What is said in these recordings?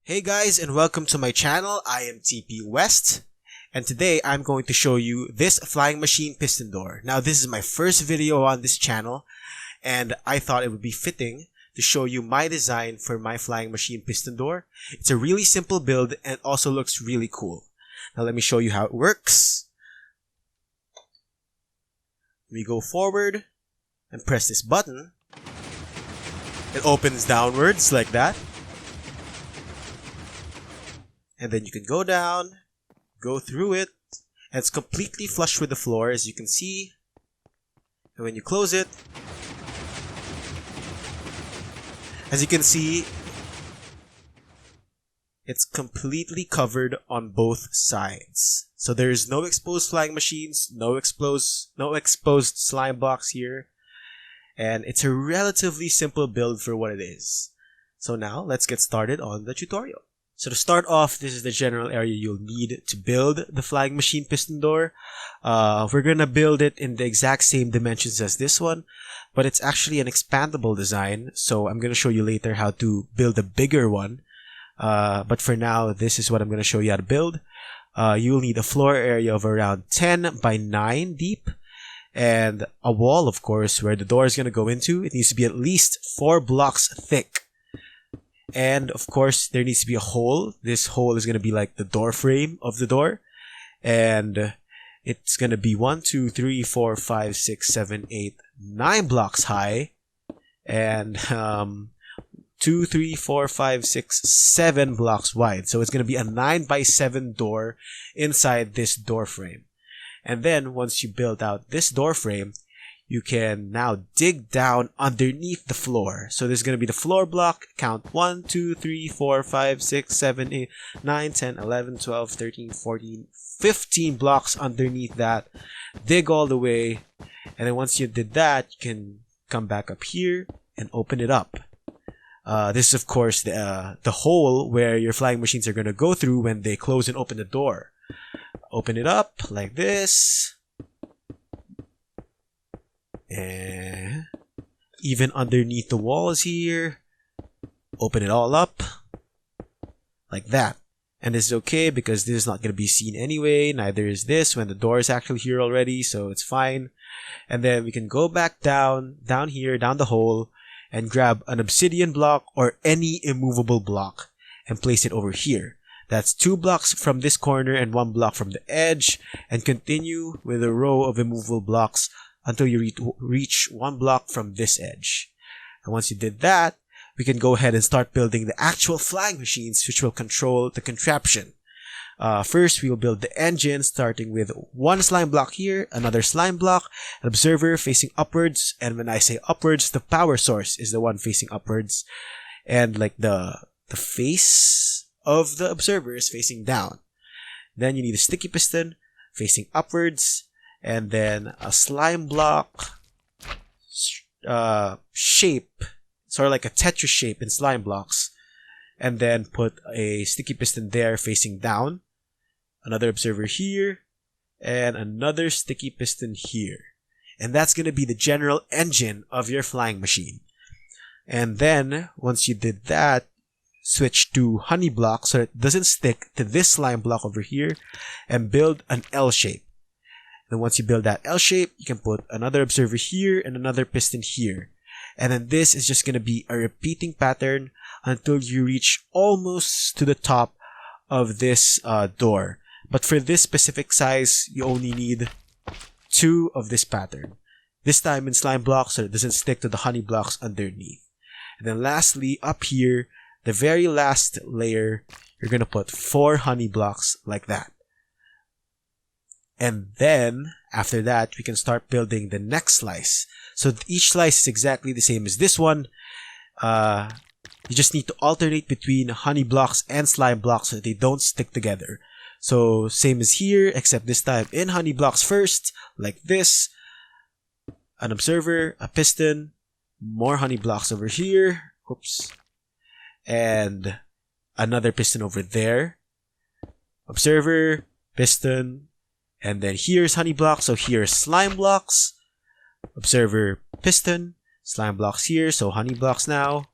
Hey guys, and welcome to my channel. I am TP West, and today I'm going to show you this flying machine piston door. Now this is my first video on this channel, and I thought it would be fitting to show you my design for my flying machine piston door. It's a really simple build and also looks really cool. Now let me show you how it works. We go forward and press this button. It opens downwards like that. And then you can go down, go through it, and it's completely flush with the floor, as you can see. And when you close it, as you can see, it's completely covered on both sides. So there's no exposed flying machines, no exposed slime blocks here, and it's a relatively simple build for what it is. So now let's get started on the tutorial. So to start off, this is the general area you'll need to build the flying machine piston door. We're gonna build it in the exact same dimensions as this one, but it's actually an expandable design, so I'm gonna show you later how to build a bigger one. But for now, this is what I'm gonna show you how to build. You'll need a floor area of around 10 by 9 deep, and a wall, of course, where the door is gonna go into. It needs to be at least 4 blocks thick. And of course, there needs to be a hole. This hole is going to be like the door frame of the door. And it's going to be 1, 2, 3, 4, 5, 6, 7, 8, 9 blocks high. And 2, 3, 4, 5, 6, 7 blocks wide. So it's going to be a 9 by 7 door inside this door frame. And then once you build out this door frame, you can now dig down underneath the floor. So there's going to be the floor block. Count 1, 2, 3, 4, 5, 6, 7, 8, 9, 10, 11, 12, 13, 14, 15 blocks underneath that. Dig all the way. And then once you did that, you can come back up here and open it up. This is, of course, the hole where your flying machines are going to go through when they close and open the door. Open it up like this. And even underneath the walls here, open it all up like that. And this is okay because this is not going to be seen anyway. Neither is this when the door is actually here already, so it's fine. And then we can go back down here, down the hole, and grab an obsidian block or any immovable block and place it over here. That's 2 blocks from this corner and 1 block from the edge, and continue with a row of immovable blocks until you reach 1 block from this edge. And once you did that, we can go ahead and start building the actual flying machines, which will control the contraption. First, we will build the engine, starting with 1 slime block here, another slime block, an observer facing upwards, and when I say upwards, the power source is the one facing upwards, and like the face of the observer is facing down. Then you need a sticky piston facing upwards, and then a slime block shape, sort of like a Tetris shape in slime blocks, and then put a sticky piston there facing down, another observer here, and another sticky piston here. And that's going to be the general engine of your flying machine. And then once you did that, switch to honey block so that it doesn't stick to this slime block over here, and build an L shape. And once you build that L shape, you can put another observer here and another piston here. And then this is just going to be a repeating pattern until you reach almost to the top of this door. But for this specific size, you only need 2 of this pattern. This time in slime blocks so it doesn't stick to the honey blocks underneath. And then lastly, up here, the very last layer, you're going to put 4 honey blocks like that. And then, after that, we can start building the next slice. So each slice is exactly the same as this one. You just need to alternate between honey blocks and slime blocks so that they don't stick together. So same as here, except this time in honey blocks first, like this. An observer, a piston, more honey blocks over here. Oops. And another piston over there. Observer, piston. And then here's honey blocks, so here's slime blocks. Observer, piston, slime blocks here, so honey blocks now.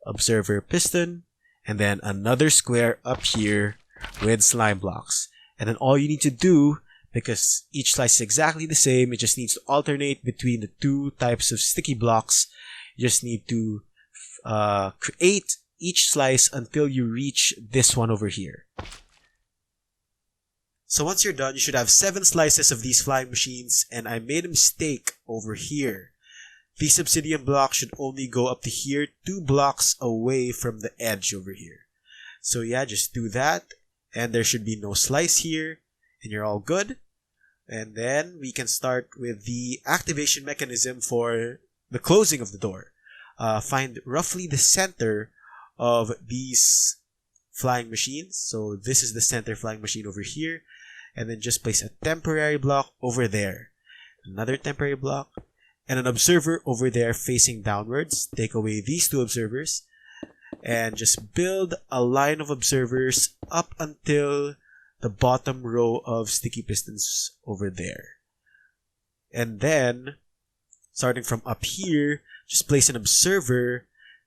Observer, piston, and then another square up here with slime blocks. And then all you need to do, because each slice is exactly the same, it just needs to alternate between the two types of sticky blocks. You just need to create each slice until you reach this one over here. So once you're done, you should have 7 slices of these flying machines, and I made a mistake over here. These obsidian blocks should only go up to here, 2 blocks away from the edge over here. So yeah, just do that, and there should be no slice here, and you're all good. And then we can start with the activation mechanism for the closing of the door. Find roughly the center of these flying machines. So this is the center flying machine over here. And then just place a temporary block over there. Another temporary block. And an observer over there facing downwards. Take away these 2 observers. And just build a line of observers up until the bottom row of sticky pistons over there. And then, starting from up here, just place an observer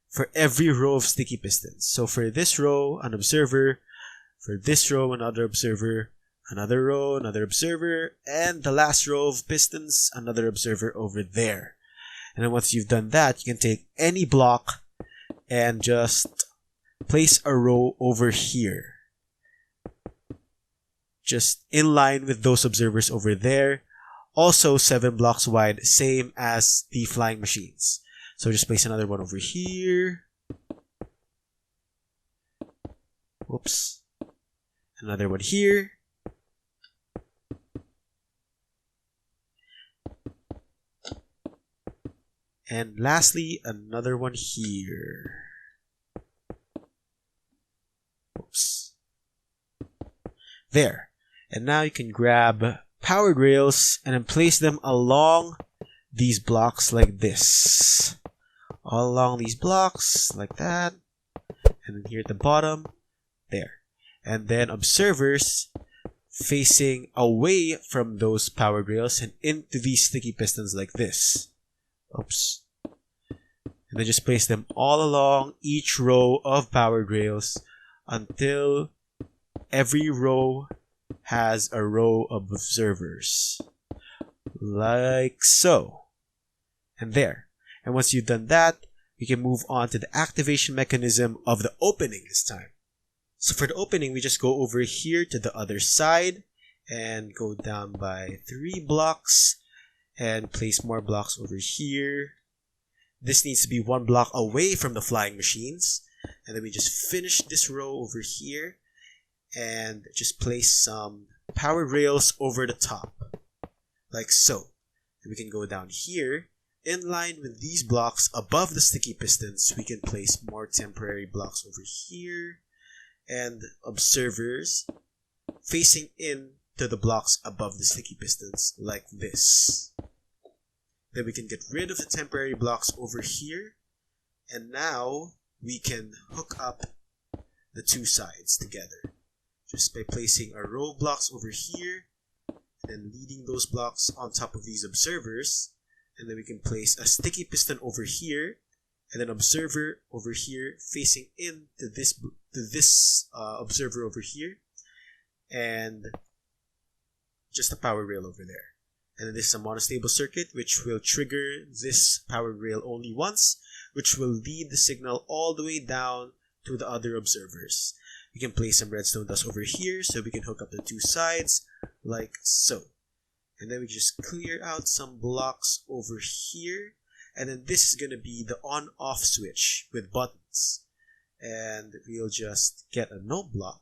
for every row of sticky pistons. So for this row, an observer. For this row, another observer. Another row, another observer. And the last row of pistons, another observer over there. And then once you've done that, you can take any block and just place a row over here. Just in line with those observers over there. Also 7 blocks wide, same as the flying machines. So just place another one over here. Whoops. Another one here. And lastly, another one here. Oops. There. And now you can grab powered rails and then place them along these blocks like this. All along these blocks, like that. And then here at the bottom, there. And then observers facing away from those powered rails and into these sticky pistons like this. Oops. And then just place them all along each row of powered rails until every row has a row of observers. Like so. And there. And once you've done that, we can move on to the activation mechanism of the opening this time. So for the opening, we just go over here to the other side and go down by 3 blocks and place more blocks over here. This needs to be 1 block away from the flying machines. And then we just finish this row over here and just place some power rails over the top. Like so. And we can go down here. In line with these blocks above the sticky pistons, we can place more temporary blocks over here. And observers facing in to the blocks above the sticky pistons like this. Then we can get rid of the temporary blocks over here. And now we can hook up the 2 sides together. Just by placing a row of blocks over here. And then leading those blocks on top of these observers. And then we can place a sticky piston over here. And an observer over here facing in to this observer over here. And just a power rail over there. And then this is a monostable circuit which will trigger this power rail only once, which will lead the signal all the way down to the other observers. We can place some redstone dust over here so we can hook up the 2 sides like so. And then we just clear out some blocks over here. And then this is going to be the on-off switch with buttons. And we'll just get a note block,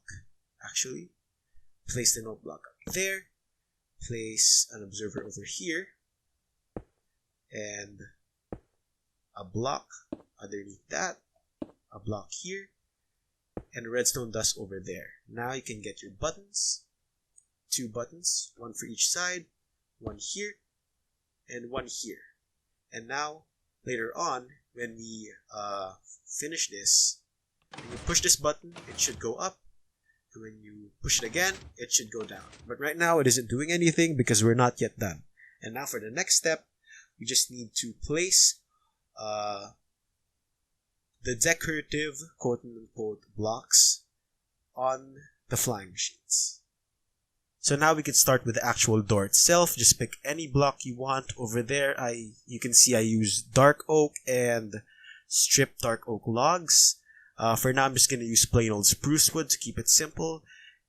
actually. Place the note block up there. Place an observer over here. And a block underneath that. A block here. And redstone dust over there. Now you can get your buttons. 2 buttons. 1 for each side. 1 here. And 1 here. And now, later on, when we finish this, when you push this button, it should go up. And when you push it again, it should go down. But right now, it isn't doing anything because we're not yet done. And now for the next step, we just need to place the the decorative quote-unquote blocks on the flying machines. So now we can start with the actual door itself. Just pick any block you want. Over there, you can see I use dark oak and stripped dark oak logs. For now, I'm just going to use plain old spruce wood to keep it simple.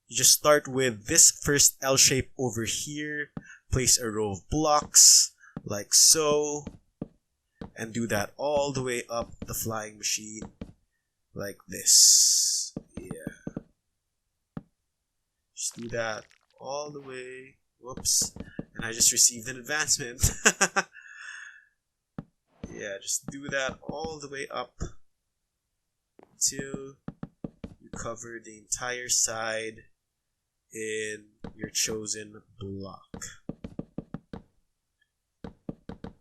You just start with this first L shape over here. Place a row of blocks like so. And do that all the way up the flying machine like this. Yeah. Just do that all the way. Whoops. And I just received an advancement. Yeah, just do that all the way up until you cover the entire side in your chosen block.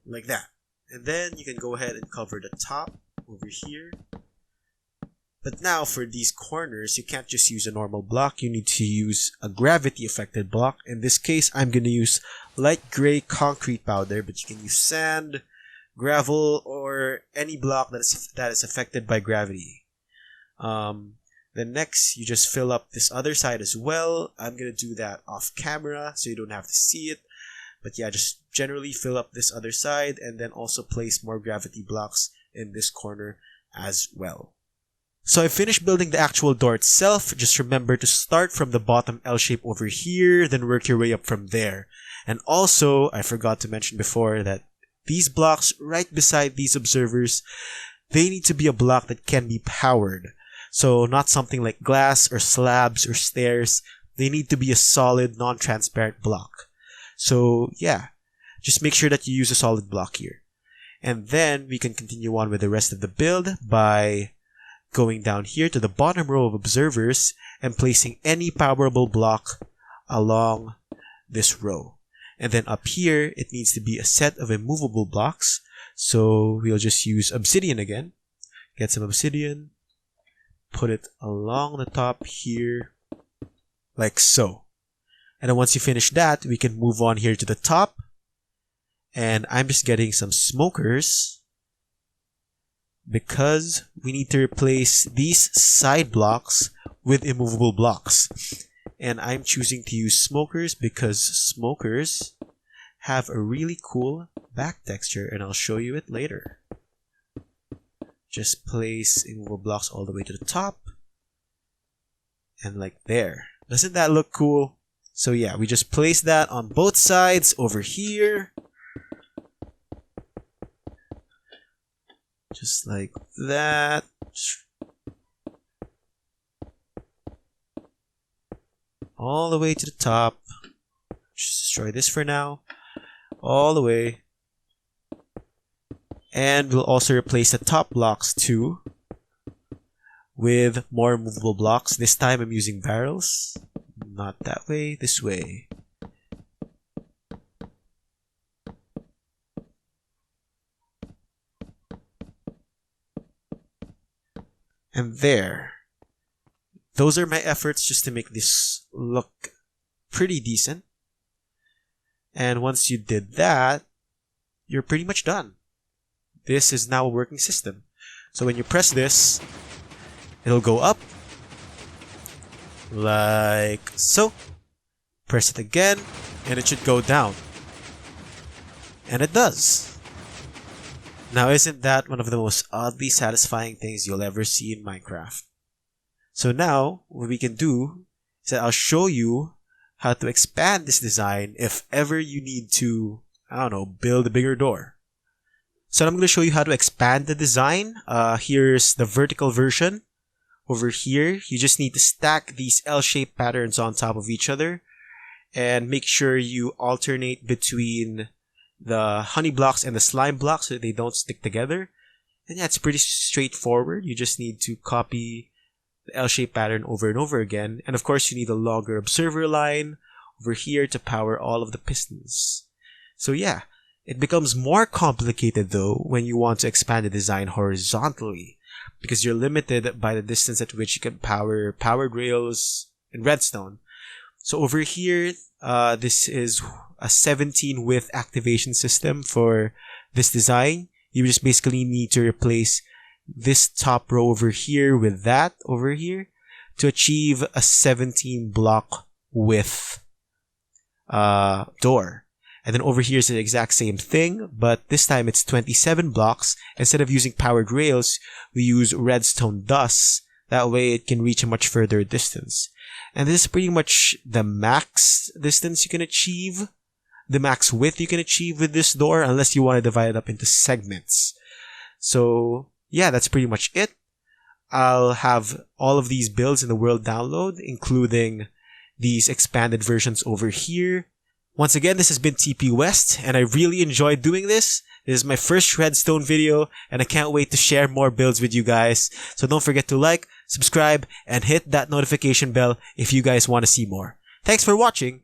Like that. And then you can go ahead and cover the top over here. But now for these corners, you can't just use a normal block. You need to use a gravity affected block. In this case, I'm going to use light gray concrete powder, but you can use sand, gravel, or any block that is affected by gravity. Then next, you just fill up this other side as well. I'm going to do that off camera so you don't have to see it. But yeah, just generally fill up this other side and then also place more gravity blocks in this corner as well. So I finished building the actual door itself. Just remember to start from the bottom L shape over here, then work your way up from there. And also, I forgot to mention before that these blocks right beside these observers, they need to be a block that can be powered. So not something like glass or slabs or stairs. They need to be a solid, non-transparent block. So yeah, just make sure that you use a solid block here. And then we can continue on with the rest of the build by going down here to the bottom row of observers and placing any powerable block along this row. And then up here, it needs to be a set of immovable blocks. So we'll just use obsidian again. Get some obsidian. Put it along the top here, like so. And then once you finish that, we can move on here to the top. And I'm just getting some smokers because we need to replace these side blocks with immovable blocks. And I'm choosing to use smokers because smokers have a really cool back texture, and I'll show you it later. Just place immovable blocks all the way to the top. And like there. Doesn't that look cool? So yeah, we just place that on both sides over here. Just like that. All the way to the top. Just destroy this for now. All the way. And we'll also replace the top blocks too with more movable blocks. This time I'm using barrels. Not that way, this way. And there. Those are my efforts just to make this look pretty decent. And once you did that, you're pretty much done. This is now a working system. So when you press this, it'll go up like so. Press it again and it should go down. And it does. Now isn't that one of the most oddly satisfying things you'll ever see in Minecraft? So now what we can do is that I'll show you how to expand this design if ever you need to, build a bigger door. So I'm going to show you how to expand the design. Here's the vertical version. Over here, you just need to stack these L-shaped patterns on top of each other and make sure you alternate between the honey blocks and the slime blocks so that they don't stick together. And yeah, it's pretty straightforward. You just need to copy the L-shaped pattern over and over again. And of course, you need a longer observer line over here to power all of the pistons. So yeah, it becomes more complicated though when you want to expand the design horizontally, because you're limited by the distance at which you can power powered rails in Redstone. So over here, this is a 17 width activation system for this design. You just basically need to replace this top row over here with that over here to achieve a 17 block width door. And then over here is the exact same thing, but this time it's 27 blocks. Instead of using powered rails, we use redstone dust. That way it can reach a much further distance. And this is pretty much the max distance you can achieve, the max width you can achieve with this door, unless you want to divide it up into segments. So yeah, that's pretty much it. I'll have all of these builds in the world download, including these expanded versions over here. Once again, this has been TP West, and I really enjoyed doing this. This is my first Redstone video, and I can't wait to share more builds with you guys. So don't forget to like, subscribe, and hit that notification bell if you guys want to see more. Thanks for watching!